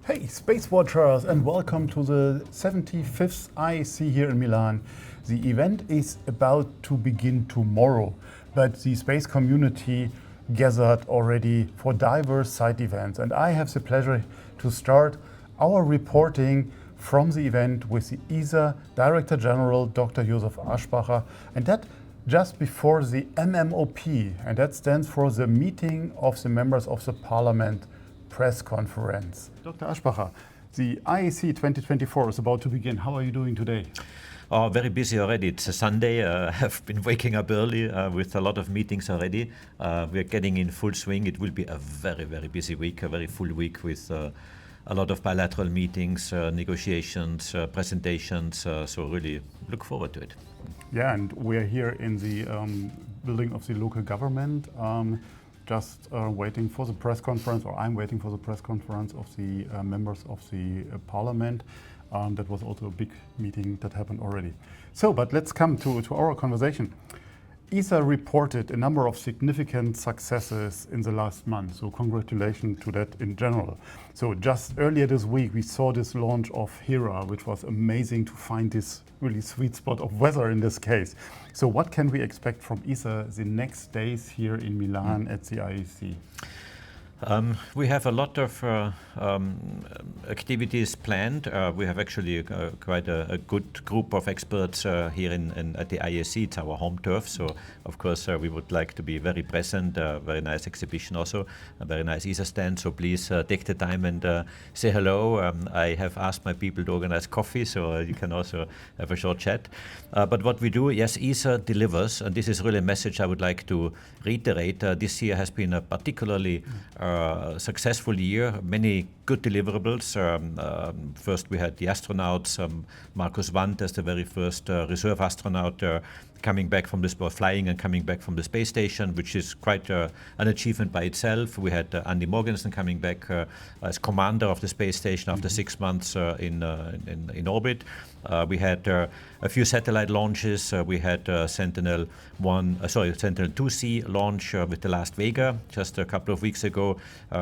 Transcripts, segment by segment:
Hey, Space Watchers, and welcome to the 75th IAC here in Milan. The event is about to begin tomorrow, but the space community gathered already for diverse side events. And I have the pleasure to start our reporting from the event with the ESA Director General, Dr. Josef Aschbacher, and that just before the MMOP, and that stands for the Meeting of the Members of the Parliament press conference. Dr. Aschbacher, the IAC 2024 is about to begin. How are you doing today? Oh, very busy already. It's a Sunday. I've been waking up early with a lot of meetings already. We're getting in full swing. It will be a very, very busy week, a very full week with a lot of bilateral meetings, negotiations, presentations. So really look forward to it. Yeah, and we're here in the building of the local government. Just waiting for the press conference, or I'm waiting for the press conference of the members of the parliament. That was also a big meeting that happened already. So, but let's come to our conversation. ESA reported a number of significant successes in the last month, so congratulations to that in general. So just earlier this week we saw this launch of Hera, which was amazing to find this really sweet spot of weather in this case. So what can we expect from ESA the next days here in Milan at the IAC? We have a lot of activities planned. We have actually quite a good group of experts here at the IAC. It's our home turf, so of course we would like to be very present. Very nice exhibition also, a very nice ESA stand. So please take the time and say hello. I have asked my people to organize coffee, so you can also have a short chat. But what we do, yes, ESA delivers, and this is really a message I would like to reiterate. This year has been a particularly successful year, many good deliverables. First we had the astronauts, Marcus Wandt as the very first reserve astronaut coming back from flying and coming back from the space station, which is quite an achievement by itself. We had Andy Morgensen coming back as commander of the space station after 6 months in orbit. We had a few satellite launches. We had Sentinel 2C launch with the last Vega just a couple of weeks ago.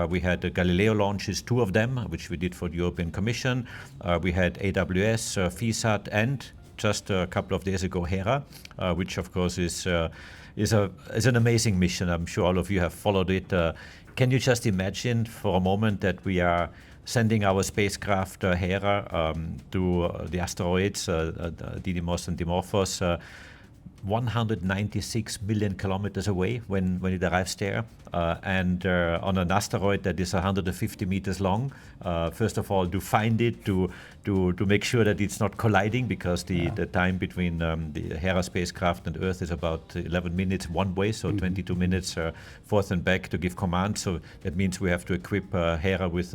We had the Galileo launches, 2 of them, which we did for the European Commission. We had AWS, FISAT, and just a couple of days ago Hera, which of course is an amazing mission. I'm sure all of you have followed it. Can you just imagine for a moment that we are sending our spacecraft Hera to the asteroids, Didymos and Hermes, 196 million kilometers away when it arrives there, and on an asteroid that is 150 meters long. First of all, to find it, to make sure that it's not colliding, because the time between the Hera spacecraft and Earth is about 11 minutes one way, so 22 minutes forth and back to give command. So that means we have to equip Hera with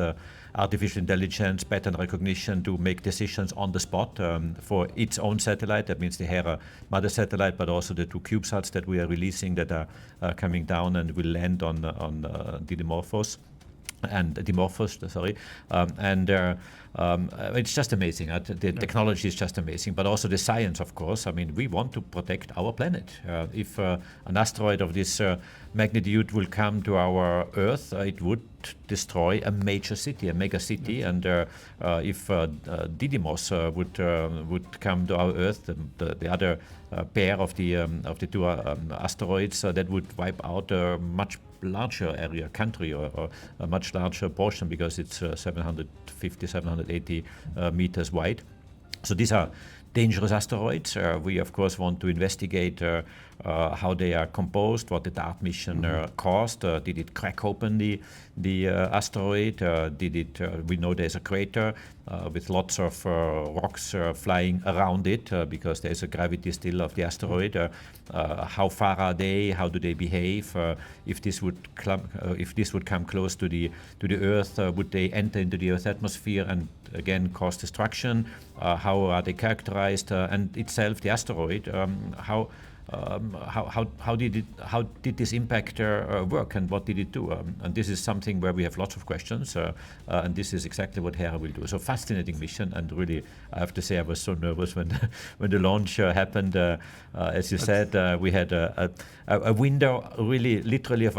artificial intelligence, pattern recognition to make decisions on the spot for its own satellite. That means the Hera mother satellite, but also the 2 CubeSats that we are releasing that are coming down and will land on Didymos and Dimorphos, sorry, it's just amazing. The technology is just amazing, but also the science, of course. I mean, we want to protect our planet. If an asteroid of this magnitude will come to our Earth, it would destroy a major city, a mega city. And if Didymos would come to our Earth, the other pair of the 2 asteroids, that would wipe out a much larger area, country, or a much larger portion, because it's 750, 780 meters wide. So these are dangerous asteroids. We of course want to investigate how they are composed, what the DART mission caused. Did it crack open the asteroid? We know there's a crater with lots of rocks flying around it because there's a gravity still of the asteroid. How far are they? How do they behave? If this would come close to the Earth, would they enter into the Earth's atmosphere and again cause destruction? How are they characterized? And itself, the asteroid, how did this impactor work, and what did it do? And this is something where we have lots of questions, and this is exactly what Hera will do. So fascinating mission, and really, I have to say, I was so nervous when when the launch happened. As you said, we had a window, really, literally of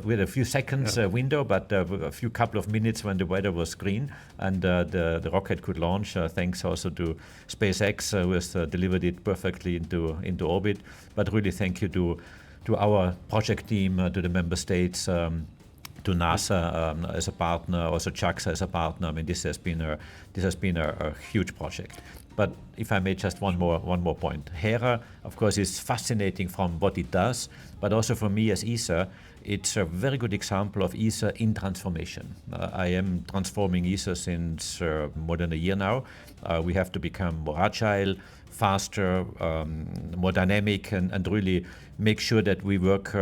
we had a few seconds window, but a few couple of minutes when the weather was green, and the rocket could launch. Thanks also to SpaceX, who has delivered it perfectly into orbit. But really, thank you to our project team, to the member states, to NASA as a partner, also JAXA as a partner. I mean, this has been a huge project. But if I may, just one more point. Hera, of course, is fascinating from what it does, but also for me as ESA, it's a very good example of ESA in transformation. I am transforming ESA since more than a year now. We have to become more agile, faster, more dynamic, and really make sure that we work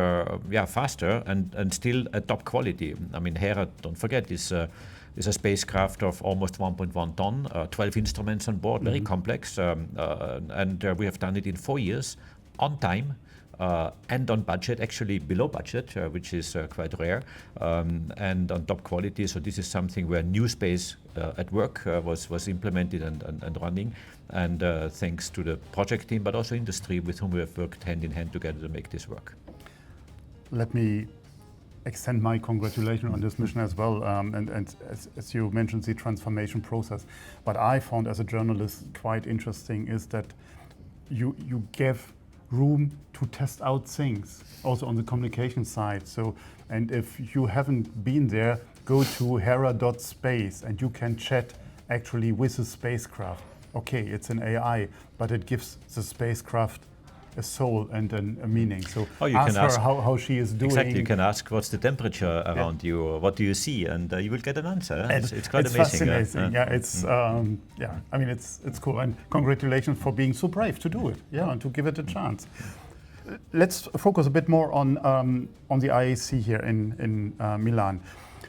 faster and still at top quality. I mean, Hera, don't forget, is a spacecraft of almost 1.1 ton, 12 instruments on board, very complex, and we have done it in 4 years, on time, and on budget, actually below budget, which is quite rare, and on top quality. So this is something where new space at work was implemented and running, and thanks to the project team, but also industry with whom we have worked hand in hand together to make this work. Let me extend my congratulations on this mission as well, and as you mentioned, the transformation process. What I found as a journalist quite interesting is that you gave room to test out things, also on the communication side. So, and if you haven't been there, go to hera.space and you can chat actually with the spacecraft. Okay, it's an AI, but it gives the spacecraft a soul and a meaning. So you ask can her ask how she is doing. Exactly, you can ask what's the temperature around you, or what do you see, and you will get an answer. It's quite amazing. Fascinating. I mean, it's cool, and congratulations for being so brave to do it. Yeah, and to give it a chance. Let's focus a bit more on the IAC here in Milan.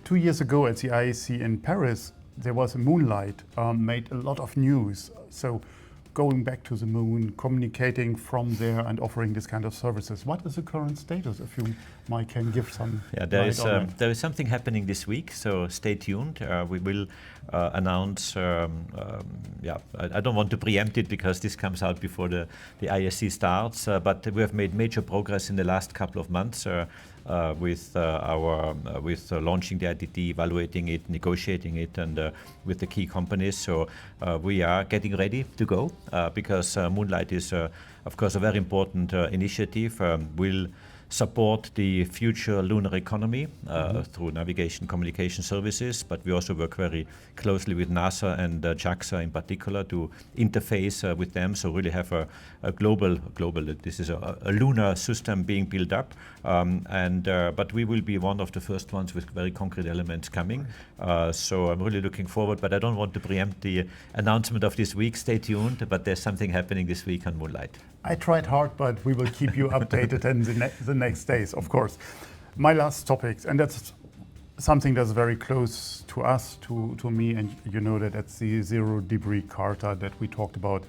2 years ago at the IAC in Paris, there was a Moonlight, made a lot of news. So going back to the moon, communicating from there and offering this kind of services. What is the current status, if you can give some light on it? There is something happening this week, so stay tuned. We will announce, I don't want to preempt it because this comes out before the ISC starts, but we have made major progress in the last couple of months with launching the IDT, evaluating it, negotiating it, and with the key companies. So we are getting ready to go because Moonlight is, of course, a very important initiative. Will support the future lunar economy through navigation communication services, but we also work very closely with NASA and JAXA in particular to interface with them, so really have a global, this is a lunar system being built up, but we will be one of the first ones with very concrete elements coming, so I'm really looking forward, but I don't want to preempt the announcement of this week. Stay tuned, but there's something happening this week on Moonlight. I tried hard, but we will keep you updated in the next days, of course. My last topic, and that's something that's very close to us, to me, and you know that that's the Zero Debris Charter that we talked about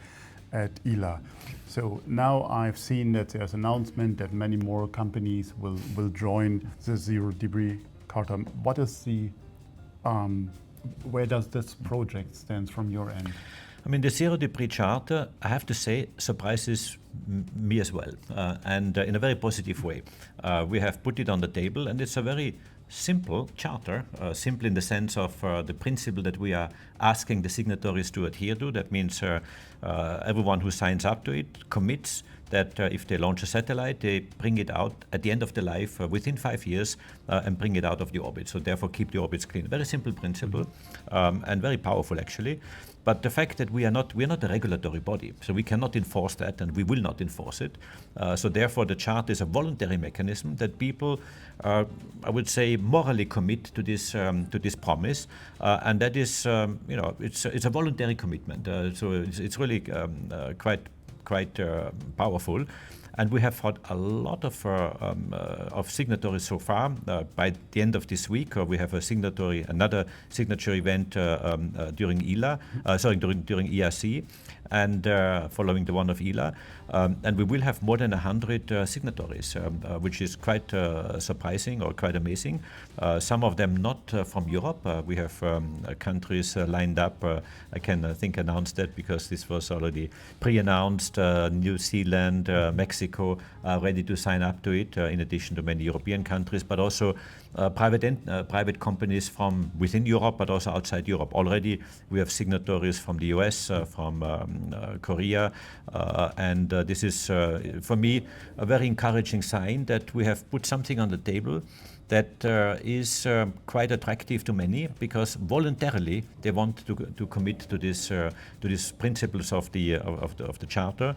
at ELA. So now I've seen that there's an announcement that many more companies will join the Zero Debris Charter. What is where does this project stand from your end? I mean, the Zero Debris Charter, I have to say, surprises me as well, and in a very positive way. We have put it on the table, and it's a very simple charter, simple in the sense of the principle that we are asking the signatories to adhere to. That means everyone who signs up to it commits that if they launch a satellite, they bring it out at the end of the life within 5 years and bring it out of the orbit. So therefore keep the orbits clean. Very simple principle and very powerful actually. But the fact that we are not a regulatory body, so we cannot enforce that, and we will not enforce it. So therefore, the charter is a voluntary mechanism that people, I would say, morally commit to this promise, and that is, it's a voluntary commitment. So it's really quite powerful. And we have had a lot of signatories so far. By the end of this week, we have another signature event during during ERC, and following the one of ELA. And we will have more than 100 signatories, which is quite surprising or quite amazing. Some of them not from Europe. We have countries lined up. I can announce that because this was already pre-announced. New Zealand, Mexico are ready to sign up to it, in addition to many European countries, but also private companies from within Europe, but also outside Europe. Already we have signatories from the US, from Korea, and this is, for me, a very encouraging sign that we have put something on the table that is quite attractive to many, because voluntarily they want to commit to these principles of the charter.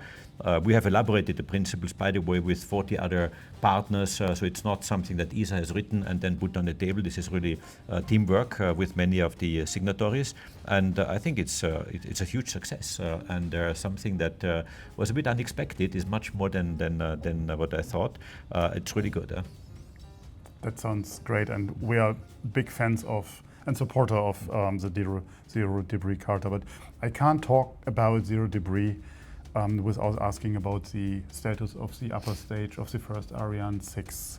We have elaborated the principles, by the way, with 40 other partners, so it's not something that ESA has written and then put on the table. This is really teamwork with many of the signatories, and I think it's a huge success, and something that was a bit unexpected. Is much more than what I thought. It's really good. That sounds great, and we are big fans of and supporter of the Zero Debris Charter. But I can't talk about Zero Debris without asking about the status of the upper stage of the first Ariane 6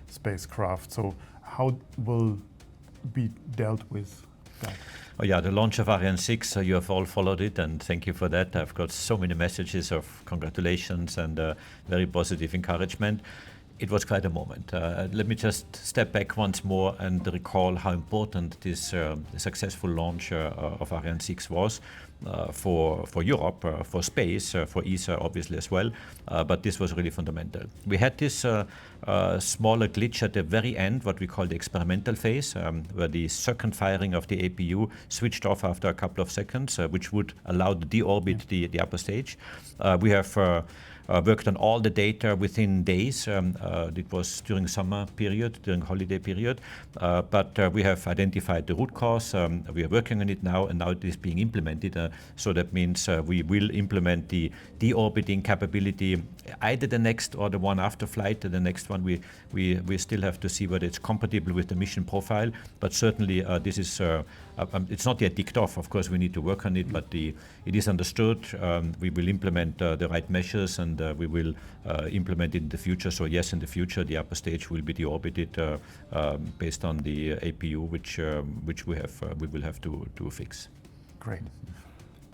spacecraft. So how will be dealt with that? Oh yeah, the launch of Ariane 6, you have all followed it, and thank you for that. I've got so many messages of congratulations and very positive encouragement. It was quite a moment. Let me just step back once more and recall how important this successful launch of Ariane 6 was for Europe, for space, for ESA obviously as well, but this was really fundamental. We had this smaller glitch at the very end, what we call the experimental phase, where the second firing of the APU switched off after a couple of seconds, which would allow to deorbit the upper stage. We have worked on all the data within days. It was during summer period, during holiday period, but we have identified the root cause. We are working on it now, and now it is being implemented. So that means we will implement the deorbiting capability, either the next or the one after flight. The next one we still have to see whether it's compatible with the mission profile, but certainly this is it's not yet ticked off. Of course, we need to work on it, but it is understood. We will implement the right measures, and we will implement it in the future. So yes, in the future, the upper stage will be deorbited based on the APU, which we will have to fix. Great.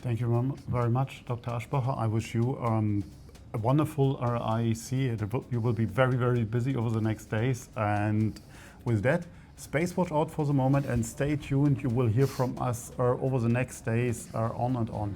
Thank you very much, Dr. Aschbacher. I wish you a wonderful IAC. You will be very, very busy over the next days. And with that, SpaceWatch out for the moment, and stay tuned. You will hear from us over the next days on and on.